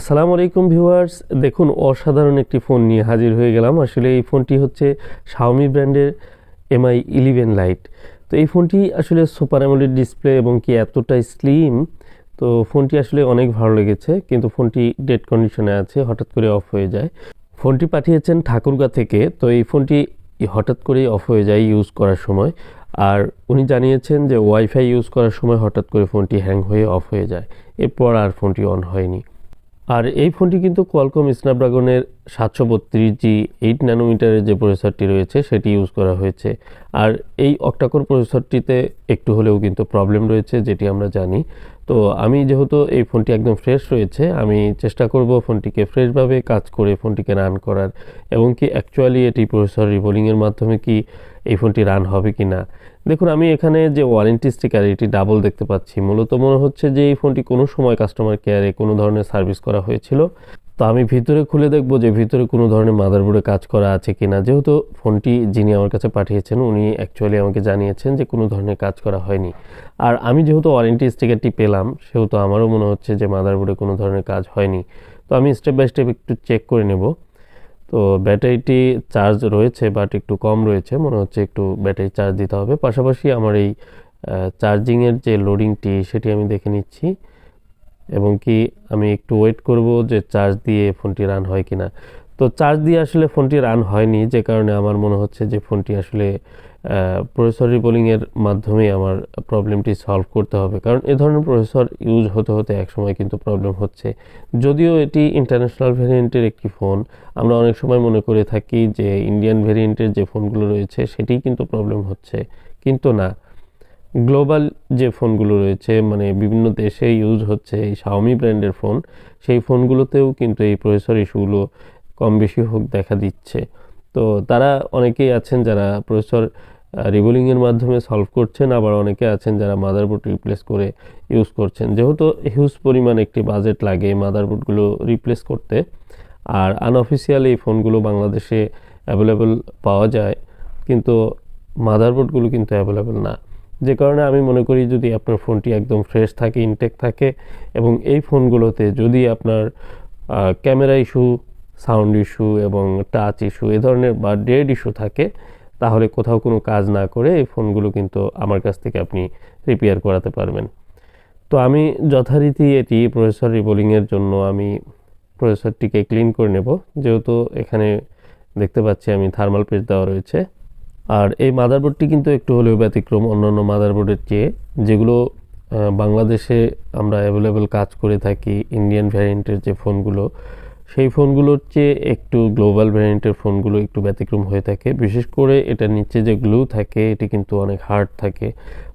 আসসালামু আলাইকুম ভিউয়ার্স, দেখুন অসাধারণ একটি ফোন নিয়ে হাজির হয়ে গেলাম। আসলে এই ফোনটি হচ্ছে Xiaomi ব্র্যান্ডের Mi 11 Lite। তো এই ফোনটি আসলে সুপার অ্যামোলেড ডিসপ্লে এবং কি এতটা স্লিম, তো ফোনটি আসলে অনেক ভালো লেগেছে। কিন্তু ফোনটি ডেড কন্ডিশনে আছে, হঠাৎ করে অফ হয়ে যায়। ফোনটি পাঠিয়েছেন ঠাকুরগাঁ থেকে। তো এই ফোনটি হঠাৎ করেই অফ হয়ে যায় ইউজ করার সময়। আর উনি জানিয়েছেন যে ওয়াইফাই ইউজ করার সময় হঠাৎ করে ফোনটি হ্যাং হয়ে অফ হয়ে যায়, এরপর আর ফোনটি অন হয়নি। আর এই ফোনটি কিন্তু কোয়ালকম স্ন্যাপড্রাগনের 732G 8 ন্যানোমিটারের যে প্রসেসরটি রয়েছে সেটি ইউজ করা হয়েছে। আর এই অক্টাকোর প্রসেসরটিতে একটু হলেও কিন্তু প্রবলেম রয়েছে, যেটি আমরা জানি। তো আমি যেহেতু এই ফোনটি একদম ফ্রেশ রয়েছে, আমি চেষ্টা করব ফোনটিকে ফ্রেশভাবে কাজ করে ফোনটিকে রান করার, এবং কি অ্যাকচুয়ালি এটি প্রসেসর রিবোলিংয়ের মাধ্যমে কি এই ফোনটি রান হবে কি না। দেখুন, আমি এখানে যে ওয়ারেন্টি স্টিকার এটি ডাবল দেখতে পাচ্ছি। মূলত মনে হচ্ছে যে এই ফোনটি কোনো সময় কাস্টমার কেয়ারে কোনো ধরনের সার্ভিস করা হয়েছিল। তো আমি ভিতরে খুলে দেখব যে ভিতরে কোনো ধরনের মাদারবোর্ডে কাজ করা আছে কিনা। যেহেতু ফোনটি যিনি আমার কাছে পাঠিয়েছেন উনি অ্যাকচুয়ালি আমাকে জানিয়েছেন যে কোনো ধরনের কাজ করা হয়নি। আর আমি যেহেতু ওয়ারেন্টি স্টিকারটি পেলাম, সেহেতু আমারও মনে হচ্ছে যে মাদারবোর্ডে কোনো ধরনের কাজ হয়নি। তো আমি স্টেপ বাই স্টেপ একটু চেক করে নেব। তো ব্যাটারিটি চার্জ রয়েছে, বাট একটু কম রয়েছে, মনে হচ্ছে একটু ব্যাটারি চার্জ দিতে হবে। পাশাপাশি আমার এই চার্জিংয়ের যে লোডিংটি সেটি আমি দেখে নিচ্ছি, এবং কি আমি একটু ওয়েট করব যে চার্জ দিয়ে ফোনটি রান হয় কিনা। তো চার্জ দিয়ে আসলে ফোনটি রান হয়নি, যে কারণে আমার মনে হচ্ছে যে ফোনটি আসলে প্রসেসর রিবোলিংয়ের মাধ্যমে আমার প্রবলেমটি সলভ করতে হবে। কারণ এ ধরনের প্রসেসর ইউজ হতে হতে একসময় কিন্তু প্রবলেম হচ্ছে। যদিও এটি ইন্টারন্যাশনাল ভ্যারিয়েন্টের একটি ফোন, আমরা অনেক সময় মনে করে থাকি যে ইন্ডিয়ান ভ্যারিয়েন্টের যে ফোনগুলো রয়েছে সেটিই কিন্তু প্রবলেম হচ্ছে, কিন্তু না। গ্লোবাল যে ফোনগুলো রয়েছে, মানে বিভিন্ন দেশে ইউজ হচ্ছে এই Xiaomi ব্র্যান্ডের ফোন, সেই ফোনগুলোতেও কিন্তু এই প্রসেসর ইস্যুগুলো কম বেশি হোক দেখা দিচ্ছে। তো তারা অনেকেই আছেন যারা প্রসেসর রিবোলিংয়ের মাধ্যমে সলভ করছেন, আবার অনেকে আছেন যারা মাদারবোর্ড রিপ্লেস করে ইউজ করছেন। যেহেতু হিউজ পরিমাণ একটি বাজেট লাগে মাদারবোর্ডগুলো রিপ্লেস করতে, আর আনঅফিসিয়ালি এই ফোনগুলো বাংলাদেশে অ্যাভেলেবল পাওয়া যায়, কিন্তু মাদারবোর্ডগুলো কিন্তু অ্যাভেলেবল না। যে কারণে আমি মনে করি যদি আপনার ফোনটি একদম ফ্রেশ থাকে, ইনটেক থাকে, এবং এই ফোনগুলোতে যদি আপনার ক্যামেরা ইস্যু, সাউন্ড ইস্যু এবং টাচ ইস্যু এ ধরনের বা ডেড ইস্যু থাকে, তাহলে কোথাও কোনো কাজ না করে এই ফোনগুলো কিন্তু আমার কাছ থেকে আপনি রিপেয়ার করাতে পারবেন। তো আমি যথারীতি এটি প্রসেসর রিবোলিংয়ের জন্য আমি প্রসেসরটিকে ক্লিন করে নেব। যেহেতু এখানে দেখতে পাচ্ছি আমি থার্মাল পেস্ট দেওয়া রয়েছে। আর এই মাদারবোর্ডটি কিন্তু একটু হলেও ব্যতিক্রম অন্যান্য মাদারবোর্ডের চেয়ে, যেগুলো বাংলাদেশে আমরা অ্যাভেলেবেল কাজ করে থাকি ইন্ডিয়ান ভ্যারিয়েন্টের যে ফোনগুলো, সেই ফোনগুলোর চেয়ে একটু গ্লোবাল ভ্যারিয়েন্টের ফোনগুলো একটু ব্যতিক্রম হয়ে থাকে। বিশেষ করে এটার নিচে যে গ্লু থাকে এটি কিন্তু অনেক হার্ড থাকে।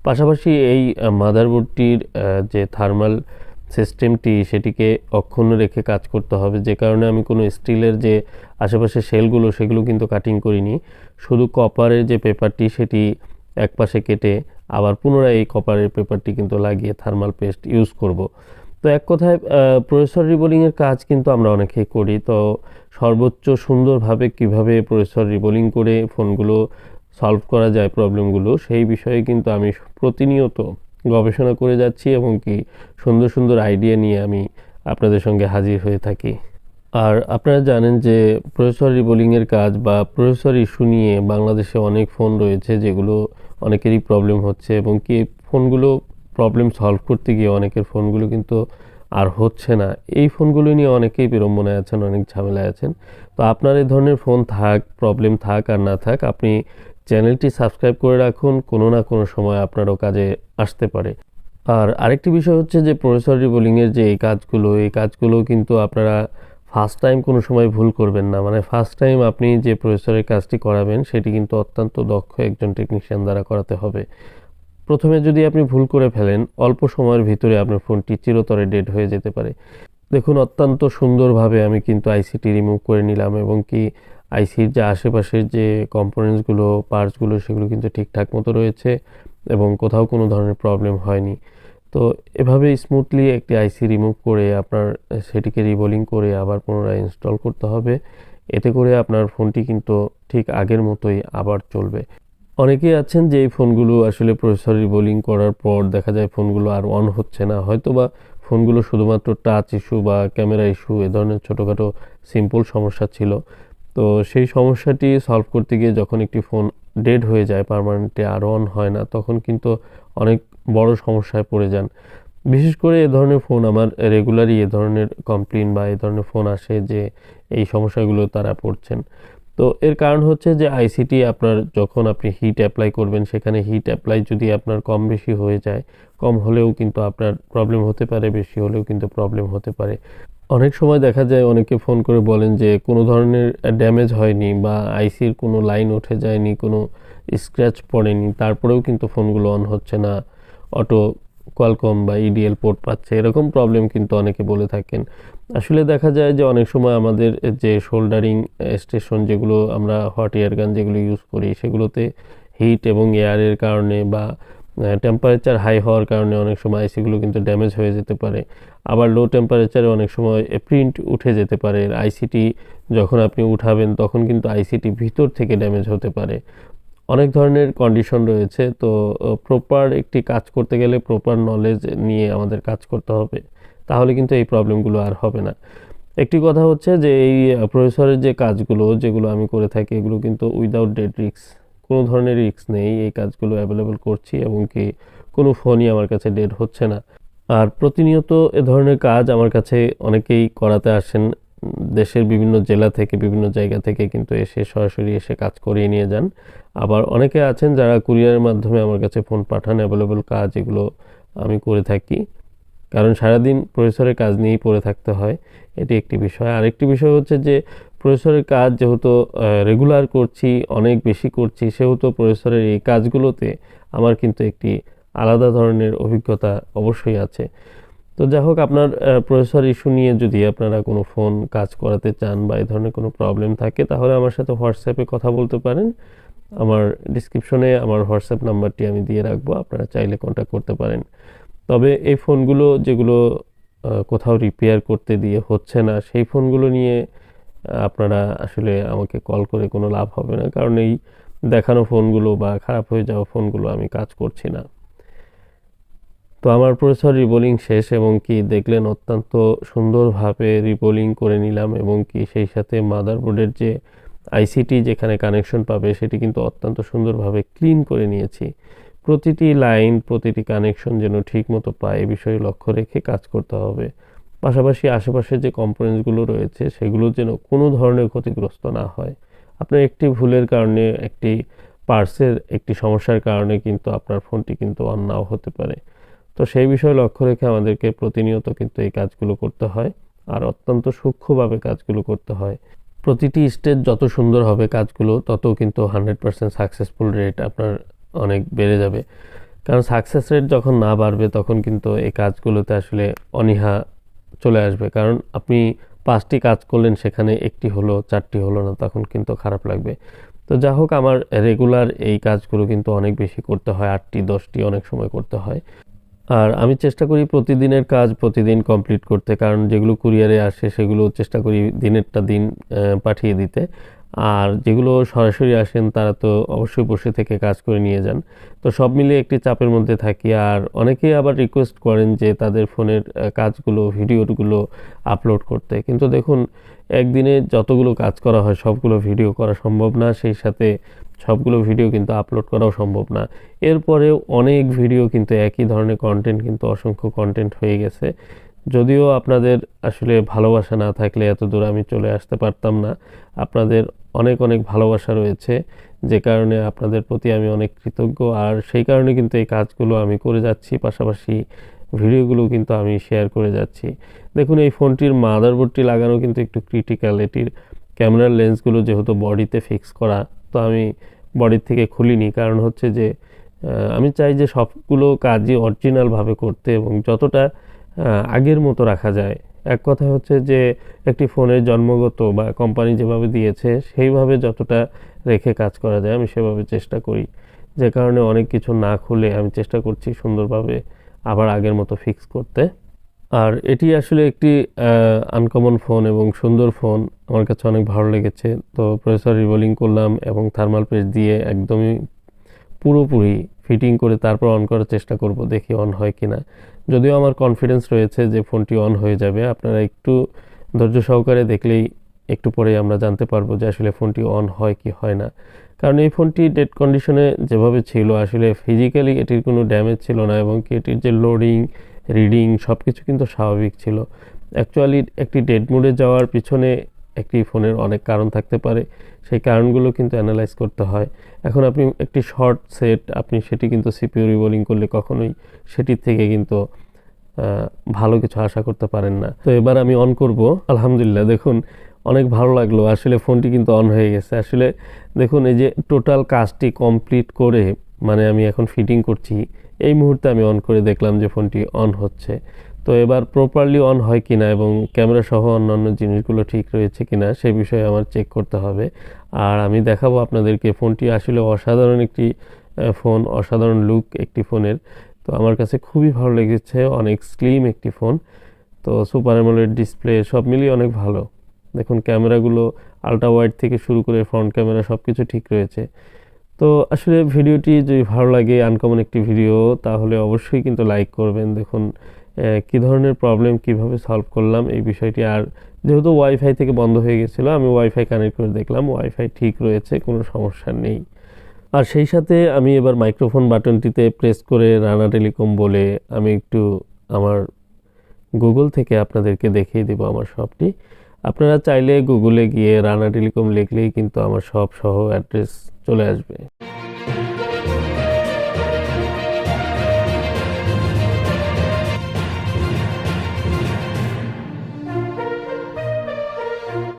পাশাপাশি এই মাদারবোর্ডটির যে থার্মাল সিস্টেমটি সেটিকে অক্ষুণ্ণ রেখে কাজ করতে হবে, যে কারণে আমি কোনো স্টিলের যে আশেপাশে শেলগুলো সেগুলো কিন্তু কাটিং করিনি। শুধু কপারের যে পেপারটি সেটি একপাশে কেটে আবার পুনরায় এই কপারের পেপারটি কিন্তু লাগিয়ে থার্মাল পেস্ট ইউজ করব। তো এক কথায় প্রসেসর রিবোলিংয়ের কাজ কিন্তু আমরা অনেকেই করি। তো সর্বোচ্চ সুন্দরভাবে কিভাবে প্রসেসর রিবোলিং করে ফোনগুলো সলভ করা যায় প্রবলেমগুলো, সেই বিষয়ে কিন্তু আমি প্রতিনিয়ত গবেষণা করে যাচ্ছি, এবং কি সুন্দর সুন্দর আইডিয়া নিয়ে আমি আপনাদের সঙ্গে হাজির হয়ে থাকি। আর আপনারা জানেন যে প্রসেসর রিবোলিংয়ের কাজ বা প্রসেসর ইস্যু নিয়ে বাংলাদেশে অনেক ফোন রয়েছে যেগুলো অনেকেরই প্রবলেম হচ্ছে, এবং কি ফোনগুলো প্রবলেম সলভ করতে গিয়ে অনেকের ফোনগুলো কিন্তু আর হচ্ছে না। এই ফোনগুলো নিয়ে অনেকেই বিড়ম্বনায় আছেন, অনেক ঝামেলায় আছেন। তো আপনার এই ধরনের ফোন থাক, প্রবলেম থাক আর না থাক, আপনি চ্যানেলটি সাবস্ক্রাইব করে রাখুন, কোনো না কোনো সময় আপনারও কাজে আসতে পারে। আর আরেকটি বিষয় হচ্ছে যে প্রসেসর রিবোলিংয়ের যে এই কাজগুলো কিন্তু আপনারা ফার্স্ট টাইম কোনো সময় ভুল করবেন না। মানে ফার্স্ট টাইম আপনি যে প্রসেসরের কাজটি করাবেন সেটি কিন্তু অত্যন্ত দক্ষ একজন টেকনিশিয়ান দ্বারা করাতে হবে। প্রথমে যদি আপনি ভুল করে ফেলেন, অল্প সময়ের ভিতরে আপনার ফোনটি চিরতরে ডেড হয়ে যেতে পারে। দেখুন, অত্যন্ত সুন্দরভাবে আমি কিন্তু আইসিটি রিমুভ করে নিলাম, এবং কি আইসির যে আশেপাশের যে কম্পোনেন্টসগুলো, পার্টসগুলো সেগুলো কিন্তু ঠিকঠাক মতো রয়েছে, এবং কোথাও কোনো ধরনের প্রবলেম হয়নি। তো এভাবে স্মুথলি একটি আইসি রিমুভ করে আপনার সেটিকে রিবোলিং করে আবার পুনরায় ইনস্টল করতে হবে। এতে করে আপনার ফোনটি কিন্তু ঠিক আগের মতোই আবার চলবে। অনেকেই আছেন যে এই ফোনগুলো আসলে প্রসেসর রিবোলিং করার পর দেখা যায় ফোনগুলো আর অন হচ্ছে না, হয়তো বা ফোনগুলো শুধুমাত্র টাচ ইস্যু বা ক্যামেরা ইস্যু এ ধরনের ছোটোখাটো সিম্পল সমস্যা ছিল। তো সেই সমস্যাটি সলভ করতে গিয়ে যখন একটি ফোন ডেড হয়ে যায়, পার্মানেন্টলি আর অন হয় না, তখন কিন্তু অনেক বড় সমস্যায় পড়ে যান। বিশেষ করে এ ধরনের ফোন আমার রেগুলারই এ ধরনের কমপ্লেন বা এ ধরনের ফোন আসে যে এই সমস্যাগুলো তারা পড়ছেন। তো এর কারণ হচ্ছে যে আইসিটি আপনার যখন আপনি হিট অ্যাপ্লাই করবেন, সেখানে হিট অ্যাপ্লাই যদি আপনার কম বেশি হয়ে যায়, কম হলেও কিন্তু আপনার প্রবলেম হতে পারে, বেশি হলেও কিন্তু প্রবলেম হতে পারে। অনেক সময় দেখা যায় অনেকে ফোন করে বলেন যে কোনো ধরনের ড্যামেজ হয়নি বা আইসির কোনো লাইন উঠে যায়নি, কোনো স্ক্র্যাচ পড়েনি, তারপরেও কিন্তু ফোনগুলো অন হচ্ছে না, অটো কোয়ালকম বা ইডিএল পোর্ট পাচ্ছে, এরকম প্রবলেম কিন্তু অনেকে বলে থাকেন। আসলে দেখা যায় যে অনেক সময় আমাদের যে শোল্ডারিং স্টেশন, যেগুলো আমরা হট এয়ার গান যেগুলো ইউজ করি, সেগুলোতে হিট এবং এয়ারের কারণে বা টেম্পারেচার হাই হওয়ার কারণে অনেক সময় আইসিগুলো কিন্তু ড্যামেজ হয়ে যেতে পারে। আবার লো টেম্পারেচারে অনেক সময় প্রিন্ট উঠে যেতে পারে। আইসিটি যখন আপনি উঠাবেন তখন কিন্তু আইসিটি ভিতর থেকে ড্যামেজ হতে পারে। অনেক ধরনের কন্ডিশন রয়েছে। তো প্রপার একটি কাজ করতে গেলে প্রপার নলেজ নিয়ে আমাদের কাজ করতে হবে, তাহলে কিন্তু এই প্রবলেমগুলো আর হবে না। একটি কথা হচ্ছে যে এই প্রসেসরের যে কাজগুলো যেগুলো আমি করে থাকি, এগুলো কিন্তু উইদাউট ডেড রিস্ক, কোনো ধরনের রিস্ক নেই। এই কাজগুলো অ্যাভেলেবল করছি এবং কি কোনো ফোনই আমার কাছে ডেড হচ্ছে না। আর প্রতিনিয়ত এ ধরনের কাজ আমার কাছে অনেকেই করাতে আসেন। দেশের বিভিন্ন জেলা থেকে, বিভিন্ন জায়গা থেকে কিন্তু এসে সরাসরি এসে কাজ করিয়ে নিয়ে যান। আবার অনেকে আছেন যারা কুরিয়ারের মাধ্যমে আমার কাছে ফোন পাঠান। অ্যাভেলেবল কাজ এগুলো আমি করে থাকি, কারণ সারাদিন প্রসেসরের কাজ নিয়েই পড়ে থাকতে হয়, এটি একটি বিষয়। আরেকটি বিষয় হচ্ছে যে প্রসেসরের কাজ যেহেতু রেগুলার করছি, অনেক বেশি করছি, সেহেতু প্রসেসরের এই কাজগুলোতে আমার কিন্তু একটি আলাদা ধরনের অভিজ্ঞতা অবশ্যই আছে। তো যাই হোক, আপনার প্রসেসর ইস্যু নিয়ে যদি আপনারা কোনো ফোন কাজ করাতে চান বা এই ধরনের কোনো প্রবলেম থাকে, তাহলে আমার সাথে হোয়াটসঅ্যাপে কথা বলতে পারেন। আমার ডিসক্রিপশনে আমার হোয়াটসঅ্যাপ নাম্বারটি আমি দিয়ে রাখবো, আপনারা চাইলে কন্ট্যাক্ট করতে পারেন। তবে এই ফোনগুলো যেগুলো কোথাও রিপেয়ার করতে দিয়ে হচ্ছে না, সেই ফোনগুলো নিয়ে আপনারা আসলে আমাকে কল করে কোনো লাভ হবে না, কারণ এই দেখানো ফোনগুলো বা খারাপ হয়ে যাওয়া ফোনগুলো আমি কাজ করছি না। তো আমার প্রসেসর রিবোলিং শেষ এবং কি দেখলেন অত্যন্ত সুন্দরভাবে রিবোলিং করে নিলাম, এবং কি সেই সাথে মাদারবোর্ডের যে আইসিটি যেখানে কানেকশন পাবে সেটি কিন্তু অত্যন্ত সুন্দরভাবে ক্লিন করে নিয়েছি। প্রতিটি লাইন, প্রতিটি কানেকশন যেন ঠিক মতো পায়, এই বিষয়ে লক্ষ্য রেখে কাজ করতে হবে। পাশাপাশি আশেপাশে যে কম্পোনেন্টসগুলো রয়েছে সেগুলো যেন কোনো ধরনের ক্ষতিগ্রস্ত না হয়। আপনার একটি ভুলের কারণে, একটি পার্টসের একটি সমস্যার কারণে কিন্তু আপনার ফোনটি কিন্তু অন নাও হতে পারে। তো সেই বিষয়ে লক্ষ্য রেখে আমাদেরকে প্রতিনিয়ত কিন্তু এই কাজগুলো করতে হয়, আর অত্যন্ত সূক্ষ্মভাবে কাজগুলো করতে হয়। প্রতিটি স্টেজ যত সুন্দর হবে কাজগুলো, তত কিন্তু 100% সাকসেসফুল রেট আপনার অনেক বেড়ে যাবে। কারণ সাকসেস রেট যখন না বাড়বে তখন কিন্তু এই কাজগুলোতে আসলে অনীহা চলে আসবে। কারণ আপনি 5টি কাজ করলেন, সেখানে একটি হলো, 4টি হলো না, তখন কিন্তু খারাপ লাগবে। তো যা হোক, আমার রেগুলার এই কাজগুলো কিন্তু অনেক বেশি করতে হয়, 8টি 10টি অনেক সময় করতে হয়। আর আমি চেষ্টা করি প্রতিদিনের কাজ প্রতিদিন কমপ্লিট করতে, কারণ যেগুলো কুরিয়ারে আসে সেগুলো চেষ্টা করি দিনেরটা দিন পাঠিয়ে দিতে। আর যেগুলো সরাসরি আসেন তারা তো অবশ্যই বসে থেকে কাজ করে নিয়ে যান। তো সব মিলিয়ে একটি চাপের মধ্যে থাকি। আর অনেকেই আবার রিকোয়েস্ট করেন যে তাদের ফোনের কাজগুলো, ভিডিওগুলো আপলোড করতে, কিন্তু দেখুন একদিনে যতগুলো কাজ করা হয় সবগুলো ভিডিও করা সম্ভব না, সেই সাথে সবগুলো ভিডিও কিন্তু আপলোড করাও সম্ভব না। এরপরেও অনেক ভিডিও কিন্তু একই ধরনের কন্টেন্ট কিন্তু অসংখ্য কন্টেন্ট হয়ে গেছে। যদিও আপনাদের আসলে ভালোবাসা না থাকলে এত দূর আমি চলে আসতে পারতাম না। আপনাদের অনেক অনেক ভালোবাসা রয়েছে, যে কারণে আপনাদের প্রতি আমি অনেক কৃতজ্ঞ। আর সেই কারণে কিন্তু এই কাজগুলো আমি করে যাচ্ছি, পাশাপাশি ভিডিওগুলো কিন্তু আমি শেয়ার করে যাচ্ছি। দেখুন, এই ফোনটির মাদারবোর্ডটি লাগানো কিন্তু একটু ক্রিটিক্যাল। এটির ক্যামেরার লেন্সগুলো যেহেতু বডিতে ফিক্স করা, তো আমি বডির থেকে খুলিনি, কারণ হচ্ছে যে আমি চাই যে সবগুলো কাজই অরিজিনালভাবে করতে এবং যতটা আগের মতো রাখা যায়। এক কথা হচ্ছে যে একটি ফোনের জন্মগত বা কোম্পানি যেভাবে দিয়েছে সেইভাবে যতটা রেখে কাজ করা যায় আমি সেভাবে চেষ্টা করি, যে কারণে অনেক কিছু না খুলে আমি চেষ্টা করছি সুন্দরভাবে আবার আগের মতো ফিক্স করতে। আর এটি আসলে একটি আনকমন ফোন এবং সুন্দর ফোন, আমার কাছে অনেক ভালো লেগেছে। তো প্রসেসর রিবোলিং করলাম এবং থার্মাল পেস্ট দিয়ে একদমই পুরোপুরি ফিটিং করে তারপর অন করার চেষ্টা করব, দেখি অন হয় কিনা। যদিও আমার কনফিডেন্স রয়েছে যে ফোনটি অন হয়ে যাবে, আপনারা একটু ধৈর্য সহকারে দেখলেই একটু পরে আমরা জানতে পারবো যে আসলে ফোনটি অন হয় কি হয় না। কারণ এই ফোনটি ডেড কন্ডিশনে যেভাবে ছিল, আসলে ফিজিক্যালি এটির কোনো ড্যামেজ ছিল না, এবং কি এটির যে লোডিং রিডিং সব কিছু কিন্তু স্বাভাবিক ছিল। অ্যাকচুয়ালি একটি ডেড মোডে যাওয়ার পিছনে একটি ফোনের অনেক কারণ থাকতে পারে, সেই কারণগুলো কিন্তু অ্যানালাইজ করতে হয়। এখন আপনি একটি শর্ট সেট, আপনি সেটি কিন্তু সিপিইউ রিবোলিং করলে কখনোই সেটির থেকে কিন্তু ভালো কিছু আশা করতে পারেন না। তো এবার আমি অন করব। আলহামদুলিল্লাহ, দেখুন অনেক ভালো লাগলো, আসলে ফোনটি কিন্তু অন হয়ে গেছে। আসলে দেখুন এই যে টোটাল কাজটি কমপ্লিট করে, মানে আমি এখন ফিটিং করছি, এই মুহূর্তে আমি অন করে দেখলাম যে ফোনটি অন হচ্ছে। তো এবার প্রপারলি অন হয় কিনা এবং ক্যামেরা সহ অন্যান্য জিনিসগুলো ঠিক রয়েছে কিনা সে বিষয়ে আমার চেক করতে হবে। আর আমি দেখাবো আপনাদেরকে, ফোনটি আসলে অসাধারণ একটি ফোন, অসাধারণ লুক একটি ফোনের। তো আমার কাছে খুবই ভালো লেগেছে, অনেক স্লিম একটি ফোন। তো সুপার অ্যামোলেড ডিসপ্লে সব মিলিয়ে অনেক ভালো। দেখুন ক্যামেরাগুলো আলট্রা ওয়াইড থেকে শুরু করে ফ্রন্ট ক্যামেরা সব কিছু ঠিক রয়েছে। তো আসলে ভিডিওটি যদি ভালো লাগে, আনকমন একটি ভিডিও, তাহলে অবশ্যই কিন্তু লাইক করবেন। দেখুন কী ধরনের প্রবলেম কিভাবে সলভ করলাম এই বিষয়টি। আর যেহেতু ওয়াইফাই থেকে বন্ধ হয়ে গেছিলো, আমি ওয়াইফাই কানেক্ট করে দেখলাম ওয়াইফাই ঠিক রয়েছে, কোনো সমস্যা নেই। আর সেই সাথে আমি এবার মাইক্রোফোন বাটনটিতে প্রেস করে রানা টেলিকম বলে আমি একটু আমার গুগল থেকে আপনাদেরকে দেখিয়ে দেবো আমার শপটি। আপনারা চাইলে গুগলে গিয়ে রানা টেলিকম লিখলেই কিন্তু আমার শপ সহ অ্যাড্রেস চলে আসবে।